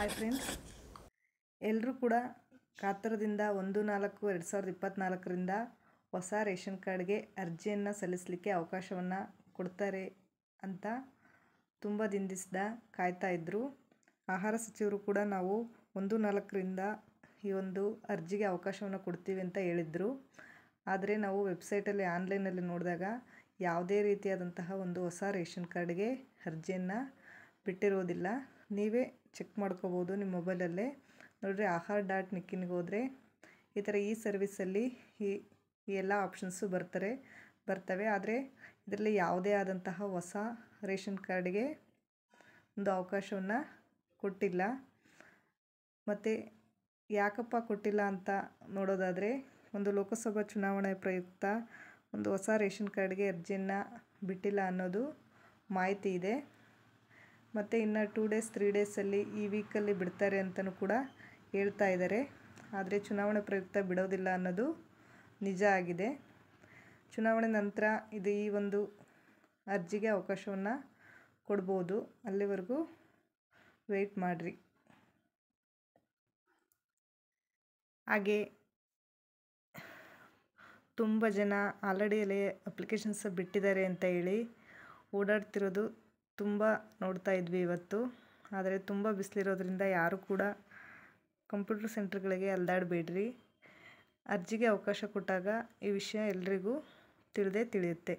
Hi friends, ಎಲ್ಲರೂ ಕೂಡ ಕಾತರದಿಂದ 1/4/2024ರಿಂದ ಹೊಸ ರೇಷನ್ ಕಾರ್ಡ್ಗೆ ಅರ್ಜಿಯನ್ನು ಸಲ್ಲಿಸಲಿಕ್ಕೆ ಅವಕಾಶವನ್ನು ಕೊಡ್ತಾರೆ ಅಂತ ತುಂಬ ದಿನದಿಂದ ಕಾಯ್ತಾ ಇದ್ದರು. ಆಹಾರ ಸಚಿವರು ಕೂಡ ನಾವು 1/4ರಿಂದ ಈ ಒಂದು ಅರ್ಜಿಗೆ ಅವಕಾಶವನ್ನು ಕೊಡ್ತೀವಿ ಅಂತ ಹೇಳಿದರು. ಆದರೆ ನಾವು ವೆಬ್ಸೈಟಲ್ಲಿ ಆನ್ಲೈನಲ್ಲಿ ನೋಡಿದಾಗ ಯಾವುದೇ ರೀತಿಯಾದಂತಹ ಒಂದು ಹೊಸ ರೇಷನ್ ಕಾರ್ಡ್ಗೆ ಅರ್ಜಿಯನ್ನು ಬಿಟ್ಟಿರೋದಿಲ್ಲ. ನೀವೇ ಚೆಕ್ ಮಾಡ್ಕೋಬೋದು ನಿಮ್ಮ ಮೊಬೈಲಲ್ಲೇ. ನೋಡಿರಿ, ahar.in ಹೋದರೆ ಈ ಥರ ಈ ಸರ್ವಿಸಲ್ಲಿ ಈ ಎಲ್ಲ ಆಪ್ಷನ್ಸು ಬರ್ತವೆ. ಆದರೆ ಇದರಲ್ಲಿ ಯಾವುದೇ ಆದಂತಹ ಹೊಸ ರೇಷನ್ ಕಾರ್ಡ್ಗೆ ಒಂದು ಅವಕಾಶವನ್ನು ಕೊಟ್ಟಿಲ್ಲ. ಮತ್ತು ಯಾಕಪ್ಪ ಕೊಟ್ಟಿಲ್ಲ ಅಂತ ನೋಡೋದಾದರೆ, ಒಂದು ಲೋಕಸಭಾ ಚುನಾವಣೆ ಪ್ರಯುಕ್ತ ಒಂದು ಹೊಸ ರೇಷನ್ ಕಾರ್ಡ್ಗೆ ಅರ್ಜಿಯನ್ನು ಬಿಟ್ಟಿಲ್ಲ ಅನ್ನೋದು ಮಾಹಿತಿ ಇದೆ. ಮತ್ತು ಇನ್ನು 2 days 3 daysಲ್ಲಿ ಈ ವೀಕಲ್ಲಿ ಬಿಡ್ತಾರೆ ಅಂತಲೂ ಕೂಡ ಹೇಳ್ತಾ ಇದ್ದಾರೆ. ಆದರೆ ಚುನಾವಣೆ ಪ್ರಯುಕ್ತ ಬಿಡೋದಿಲ್ಲ ಅನ್ನೋದು ನಿಜ ಆಗಿದೆ. ಚುನಾವಣೆ ನಂತರ ಈ ಒಂದು ಅರ್ಜಿಗೆ ಅವಕಾಶವನ್ನು ಕೊಡ್ಬೋದು. ಅಲ್ಲಿವರೆಗೂ ವೆಯ್ಟ್ ಮಾಡಿರಿ. ಹಾಗೆ ತುಂಬ ಜನ ಆಲ್ರೆಡಿ ಅಲ್ಲಿ ಅಪ್ಲಿಕೇಶನ್ಸ್ ಬಿಟ್ಟಿದ್ದಾರೆ ಅಂತ ಹೇಳಿ ಓಡಾಡ್ತಿರೋದು ತುಂಬ ನೋಡ್ತಾ ಇದ್ವಿ ಇವತ್ತು. ಆದರೆ ತುಂಬ ಬಿಸಿಲಿರೋದ್ರಿಂದ ಯಾರು ಕೂಡ ಕಂಪ್ಯೂಟರ್ ಸೆಂಟರ್ಗಳಿಗೆ ಅಲ್ದಾಡಬೇಡ್ರಿ. ಅರ್ಜಿಗೆ ಅವಕಾಶ ಕೊಟ್ಟಾಗ ಈ ವಿಷಯ ಎಲ್ರಿಗೂ ತಿಳಿಯುತ್ತೆ.